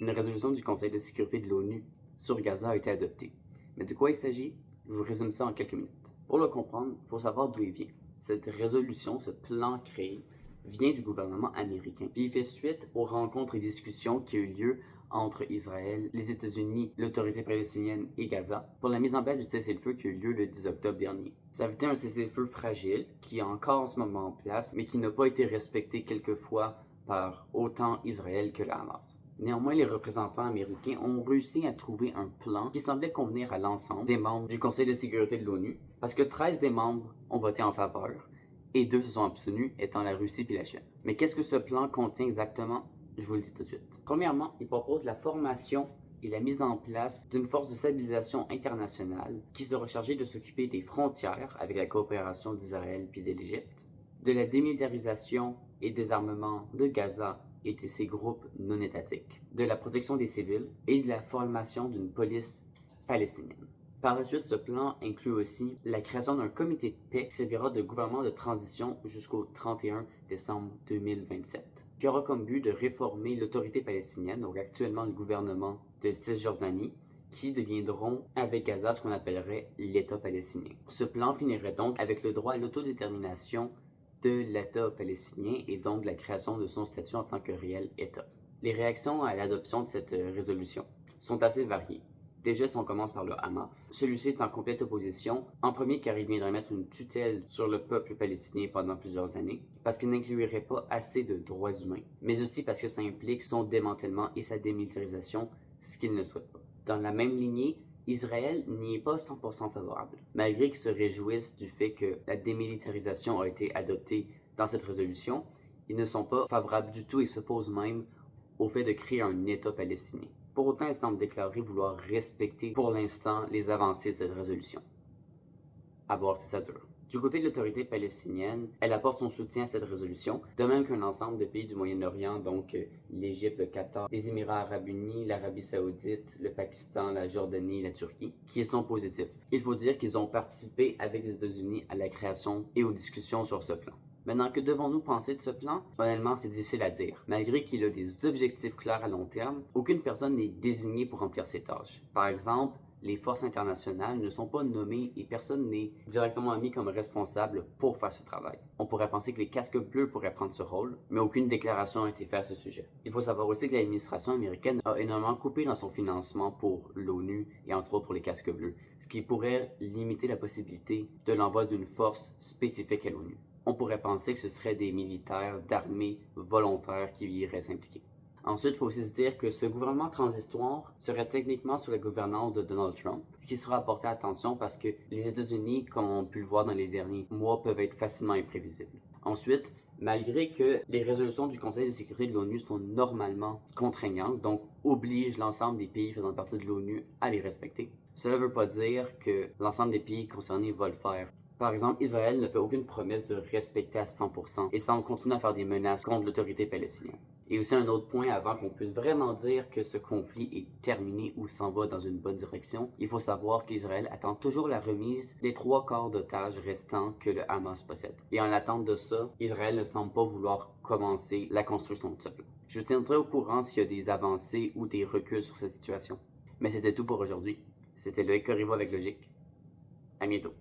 Une résolution du Conseil de sécurité de l'ONU sur Gaza a été adoptée. Mais de quoi il s'agit? Je vous résume ça en quelques minutes. Pour le comprendre, il faut savoir d'où il vient. Cette résolution, ce plan créé, vient du gouvernement américain. Puis il fait suite aux rencontres et discussions qui ont eu lieu entre Israël, les États-Unis, l'autorité palestinienne et Gaza pour la mise en place du cessez-le-feu qui a eu lieu le 10 octobre dernier. Ça avait été un cessez-le-feu fragile qui est encore en ce moment en place, mais qui n'a pas été respecté quelquefois par autant Israël que le Hamas. Néanmoins, les représentants américains ont réussi à trouver un plan qui semblait convenir à l'ensemble des membres du Conseil de sécurité de l'ONU, parce que 13 des membres ont voté en faveur et 2 se sont abstenus, étant la Russie et la Chine. Mais qu'est-ce que ce plan contient exactement? Je vous le dis tout de suite. Premièrement, il propose la formation et la mise en place d'une force de stabilisation internationale qui sera chargée de s'occuper des frontières avec la coopération d'Israël puis de l'Égypte, de la démilitarisation et désarmement de Gaza et de ses groupes non étatiques, de la protection des civils et de la formation d'une police palestinienne. Par la suite, ce plan inclut aussi la création d'un comité de paix qui servira de gouvernement de transition jusqu'au 31 décembre 2027, qui aura comme but de réformer l'autorité palestinienne, donc actuellement le gouvernement de Cisjordanie, qui deviendront avec Gaza ce qu'on appellerait l'État palestinien. Ce plan finirait donc avec le droit à l'autodétermination de l'État palestinien et donc la création de son statut en tant que réel État. Les réactions à l'adoption de cette résolution sont assez variées. Déjà, si on commence par le Hamas, celui-ci est en complète opposition, en premier car il viendrait mettre une tutelle sur le peuple palestinien pendant plusieurs années, parce qu'il n'inclurait pas assez de droits humains, mais aussi parce que ça implique son démantèlement et sa démilitarisation, ce qu'il ne souhaite pas. Dans la même lignée, Israël n'y est pas 100% favorable, malgré qu'ils se réjouissent du fait que la démilitarisation a été adoptée dans cette résolution. Ils ne sont pas favorables du tout et s'opposent même au fait de créer un État palestinien. Pour autant, ils semblent déclarer vouloir respecter pour l'instant les avancées de cette résolution. À voir si ça dure. Du côté de l'autorité palestinienne, elle apporte son soutien à cette résolution, de même qu'un ensemble de pays du Moyen-Orient, donc l'Égypte, le Qatar, les Émirats arabes unis, l'Arabie saoudite, le Pakistan, la Jordanie et la Turquie, qui sont positifs. Il faut dire qu'ils ont participé avec les États-Unis à la création et aux discussions sur ce plan. Maintenant, que devons-nous penser de ce plan? Honnêtement, c'est difficile à dire. Malgré qu'il a des objectifs clairs à long terme, aucune personne n'est désignée pour remplir ces tâches. Par exemple, les forces internationales ne sont pas nommées et personne n'est directement mis comme responsable pour faire ce travail. On pourrait penser que les casques bleus pourraient prendre ce rôle, mais aucune déclaration n'a été faite à ce sujet. Il faut savoir aussi que l'administration américaine a énormément coupé dans son financement pour l'ONU et entre autres pour les casques bleus, ce qui pourrait limiter la possibilité de l'envoi d'une force spécifique à l'ONU. On pourrait penser que ce seraient des militaires d'armée volontaires qui iraient s'impliquer. Ensuite, il faut aussi se dire que ce gouvernement transitoire serait techniquement sous la gouvernance de Donald Trump, ce qui sera apporté à attention parce que les États-Unis, comme on a pu le voir dans les derniers mois, peuvent être facilement imprévisibles. Ensuite, malgré que les résolutions du Conseil de sécurité de l'ONU sont normalement contraignantes, donc obligent l'ensemble des pays faisant partie de l'ONU à les respecter, cela ne veut pas dire que l'ensemble des pays concernés va le faire. Par exemple, Israël ne fait aucune promesse de respecter à 100% et semble continuer à faire des menaces contre l'autorité palestinienne. Et aussi un autre point avant qu'on puisse vraiment dire que ce conflit est terminé ou s'en va dans une bonne direction, il faut savoir qu'Israël attend toujours la remise des 3/4 d'otages restants que le Hamas possède. Et en attente de ça, Israël ne semble pas vouloir commencer la construction de ce plan. Je vous tiendrai au courant s'il y a des avancées ou des reculs sur cette situation. Mais c'était tout pour aujourd'hui. C'était Loïc Corriveau avec Logique. À bientôt.